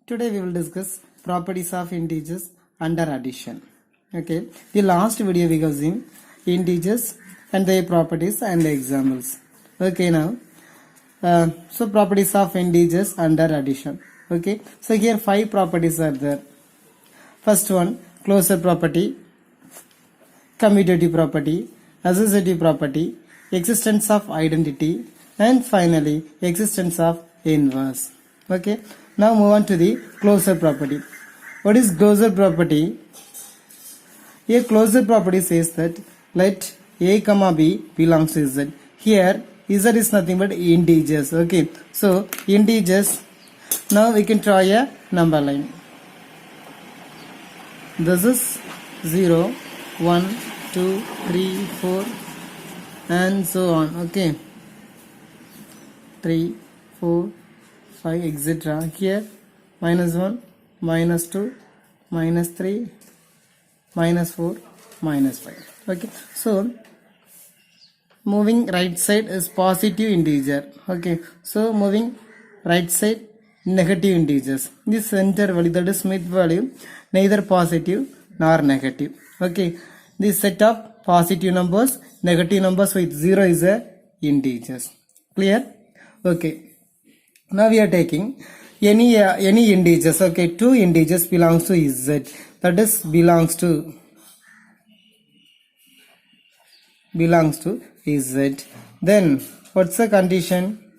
Today we will discuss properties of integers under addition. Okay, the last video we have seen integers and their properties and the examples. Okay, now so properties of integers under addition. Okay, so here 5 properties are there. First one, closure property, commutative property, associative property, existence of identity, and finally existence of inverse. Okay, now move on to the closure property. What is closure property? A closure property says that let a comma b belongs to z. Here z is nothing but integers. Okay, so integers. Now we can draw a number line. This is 0, 1, 2, 3, 4 and so on. Okay, 3, 4, 5 etc. Here minus 1, minus 2, minus 3, minus 4, minus 5. Okay, so moving right side is positive integer. Okay, so moving right side negative integers. This center value, that is Smith value, neither positive nor negative. Okay, this set of positive numbers, negative numbers with 0 is a integers. Clear? Okay, now we are taking any integers. Okay, 2 integers belongs to z, that is belongs to z. Then what's the condition?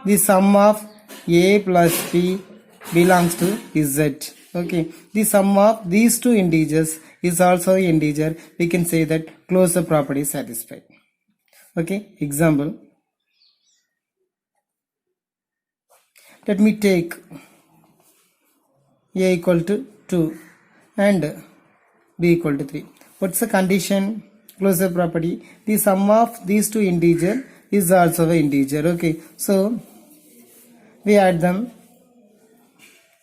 The sum of a plus b belongs to z. Okay, the sum of these 2 integers is also integer. We can say that closure property is satisfied. Okay, example. Let me take a equal to 2 and b equal to 3. What's the condition? Closure property. The sum of these 2 integer is also an integer. Okay, so we add them.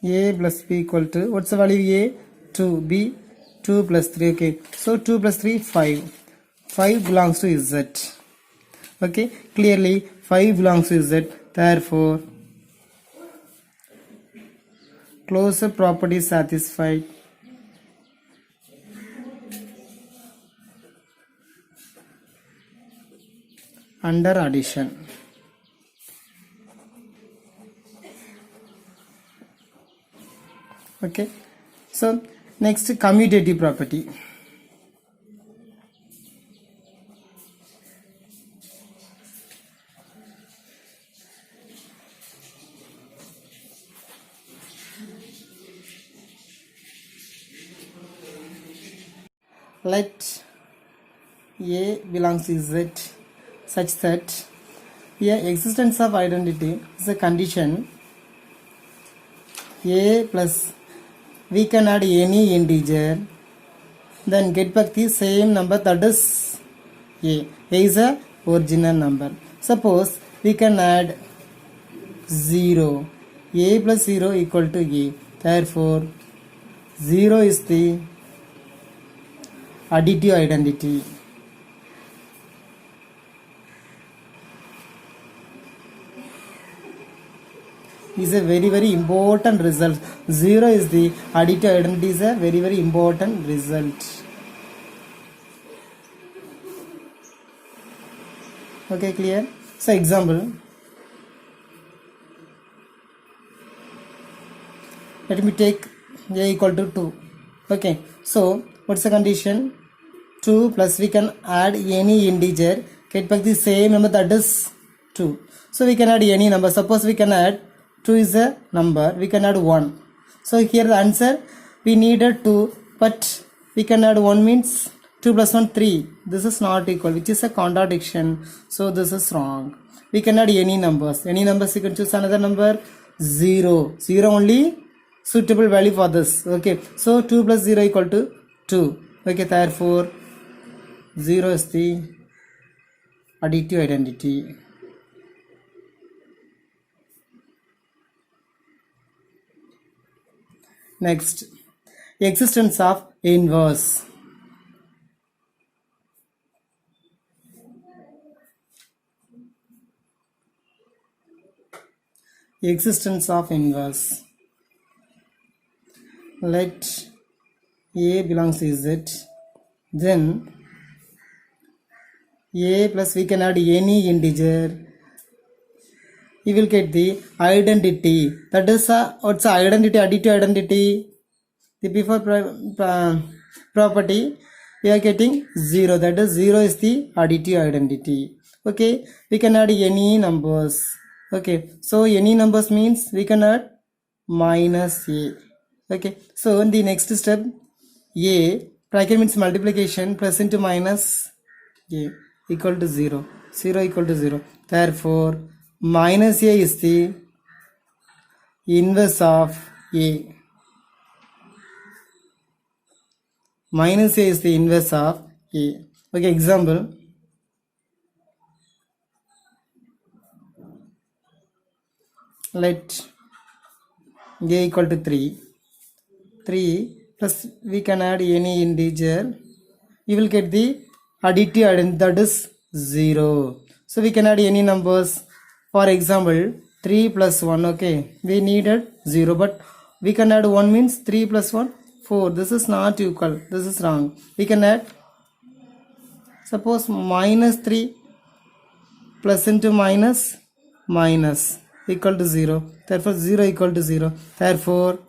A plus b equal to, what's the value? A 2, b 2 plus 3. Okay, so 2 plus 3 5. 5 belongs to z. Okay, clearly 5 belongs to z. Therefore closure property is satisfied. Under addition. Okay, so next commutative property. Let a belongs to z such that here existence of identity is a condition. A plus, we can add any integer, then get back the same number, that is a. A is a original number. Suppose we can add 0. A plus 0 equal to a. Therefore 0 is the additive identity. Is a very important result. 0 is the additive identity, is a very important result. Okay, clear? So example, let me take a equal to 2. Okay, so what's the condition? 2 plus, we can add any integer, get back the same number, that is 2. So we can add any number. Suppose we can add 2 is a number, we can add 1. So here the answer, we needed 2, but we can add 1 means 2 plus 1 3. This is not equal, which is a contradiction. So this is wrong. We can add any numbers. Any numbers, you can choose another number. 0. 0 only suitable value for this. Okay, so 2 plus 0 equal to 2. Okay, therefore 0 is the additive identity. Next, existence of inverse. Existence of inverse. let a belongs to z, then a plus we can add any integer, you will get the identity. That is what's the identity? Additive identity. The before property we are getting 0, that is 0 is the additive identity. Okay, we can add any numbers. Okay, so any numbers means we can add minus a. Okay, so in the next step, a bracket means multiplication, plus into minus a equal to 0, 0 equal to 0, therefore minus a is the inverse of a. Minus a is the inverse of a. Okay, example, let a equal to 3, 3 plus we can add any integer, you will get the additive identity, that is 0. So we can add any numbers. For example, 3 plus 1, okay, we needed 0, but we can add 1 means 3 plus 1, 4. This is not equal, this is wrong. We can add, suppose minus 3 plus into minus minus equal to 0, therefore 0 equal to 0, therefore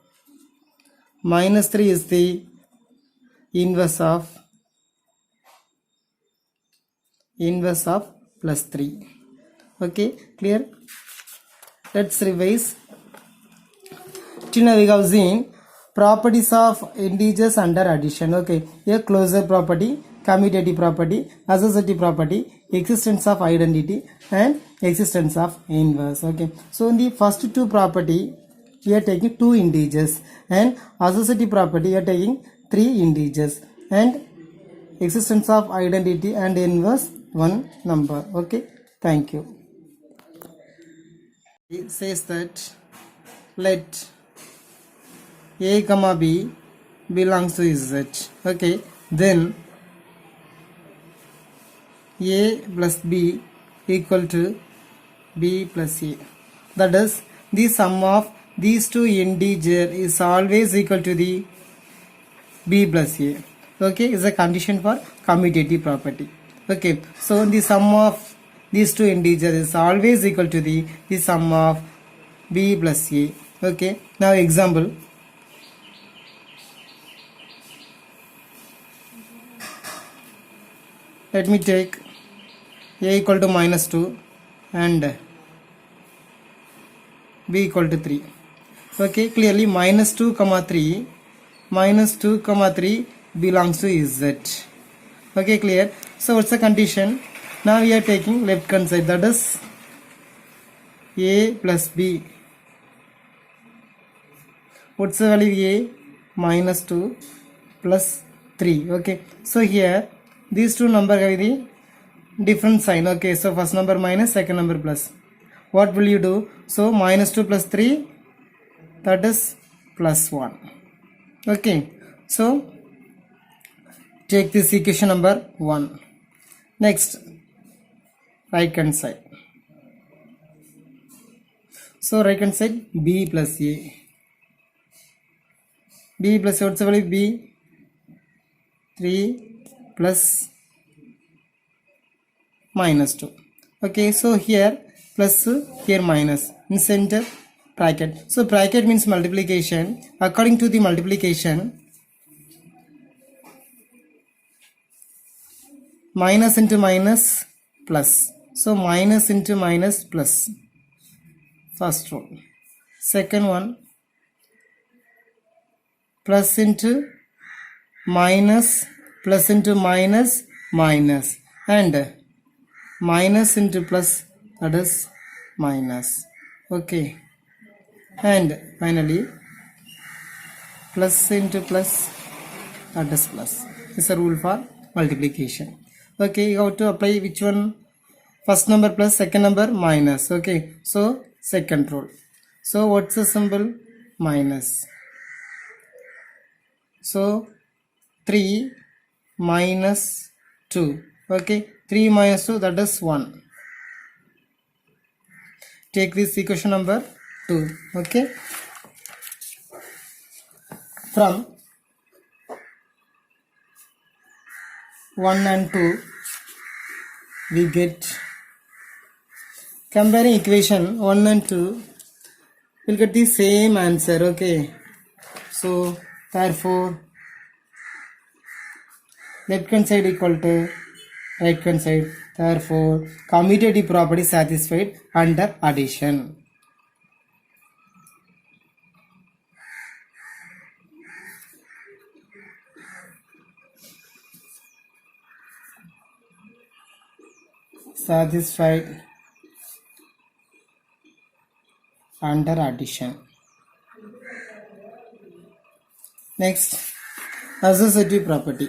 minus 3 is the inverse of plus 3. Okay, clear? Let's revise. Till now we have seen properties of integers under addition. Okay, a closure property, commutative property, associative property, existence of identity, and existence of inverse. Okay, so in the first two property we are taking 2 integers, and associative property we are taking 3 integers, and existence of identity and inverse 1 number. Okay, thank you. It says that let a comma b belongs to z. Okay, then a plus b equal to b plus a, that is the sum of these two integer is always equal to the b plus a. Okay, is a condition for commutative property. Okay, so the sum of these two integers is always equal to the sum of b plus a. Okay, now example, let me take a equal to minus 2 and b equal to 3. Okay, clearly minus 2 comma 3 belongs to z. Okay, clear? So what's the condition? Now we are taking left hand side, that is a plus b. What's the value a? Minus 2 plus 3. Okay, so here these two numbers have the different sign. Okay, so first number minus, second number plus. What will you do? So minus 2 plus 3, that is plus 1. Okay, so take this equation number 1. Next, right hand side. So right hand side, b plus a. b plus what's the value? b 3 plus minus 2. Okay, so here plus, here minus, in center bracket. So bracket means multiplication. According to the multiplication, minus into minus plus, so minus into minus plus, first rule. Second one, plus into minus, plus into minus, minus, and minus into plus, that is minus. Okay, and finally plus into plus, that is plus. This is a rule for multiplication. Okay, you have to apply which one? First number plus, second number minus. Okay, so second rule. So what's the symbol? Minus. So 3 minus 2. Okay, 3 minus 2, that is 1. Take this equation number 2. Okay, from 1 and 2 we get, comparing equation 1 and 2 we'll get the same answer. Okay, so therefore left hand side equal to right hand side, therefore commutative property satisfied under addition. Satisfied under addition. Next, associative property.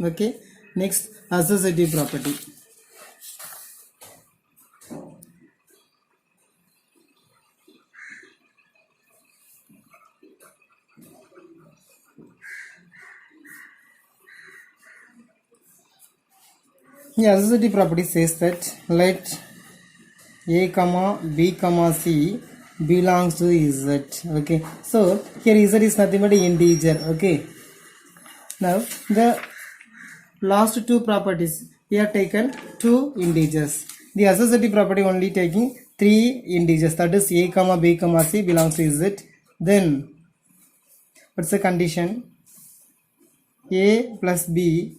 Okay, next associative property. The associative property says that let A comma B comma C belongs to Z. Okay, so here Z is nothing but an integer. Okay, now the last two properties we have taken two integers. The associative property only taking three integers, that is A comma B comma C belongs to Z. Then what's the condition? A plus B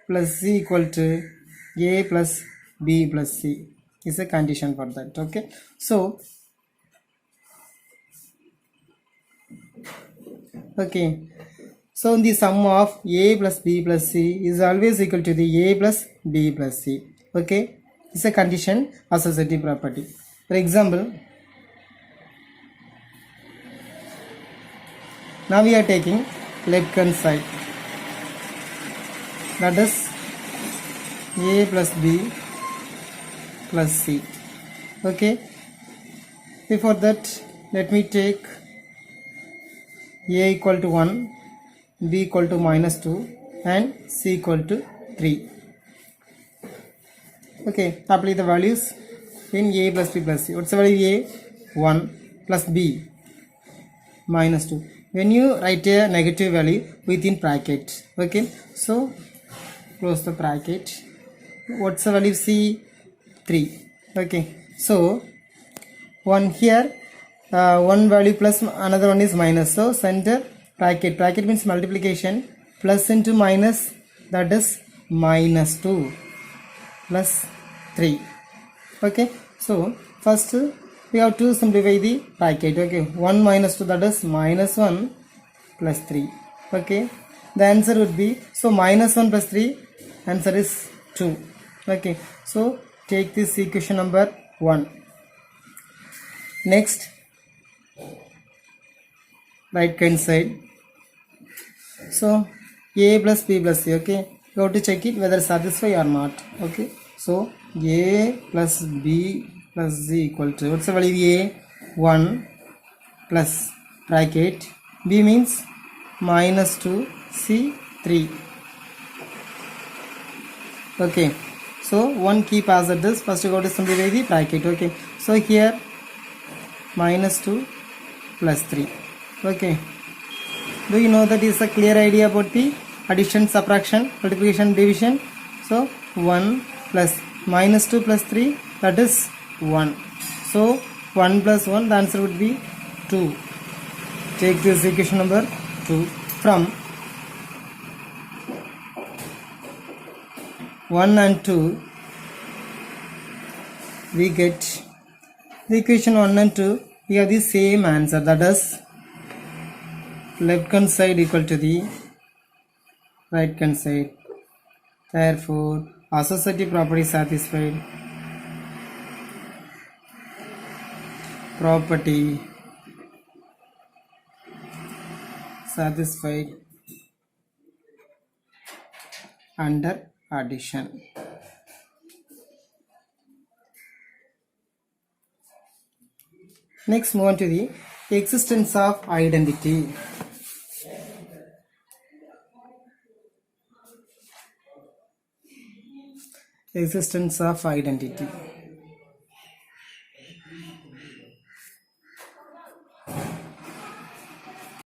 plus C equal to A plus B plus C is a condition for that. Okay, so okay, so the sum of A plus B plus C is always equal to the A plus B plus C. Okay, it's a condition associative property. For example, now we are taking left hand side, that is A plus B plus C. Okay, before that let me take A equal to 1, B equal to minus 2 and C equal to 3. Okay, apply the values in A plus B plus C. What's the value? A 1 plus B minus 2. When you write a negative value within bracket, okay, so close the bracket. What's the value? C 3. Okay, so one here, one value plus another one is minus, so center bracket. Bracket means multiplication, plus into minus, that is minus 2 plus 3. Okay, so first we have to simplify the bracket. Okay, 1 minus 2, that is minus 1 plus 3. Okay, the answer would be, so minus 1 plus 3, answer is 2. Okay, so take this equation number 1. Next, right hand side, so A plus B plus C. Okay, you have to check it whether satisfy or not. Okay, so A plus B plus C equal to, what's the value? A 1 plus bracket, B means minus 2, C 3. Okay, so one keep as it is. First you go to simplify the bracket. Okay, so here minus 2 plus 3. Okay, do you know that is a clear idea about the addition, subtraction, multiplication, division? So 1 plus minus 2 plus 3, that is 1. So 1 plus 1, the answer would be 2. Take this equation number 2. From 1 and 2 we get the equation 1 and 2, we have the same answer, that is left hand side equal to the right hand side. Therefore associative property satisfied. Property satisfied under addition. Next, move on to the existence of identity. Existence of identity.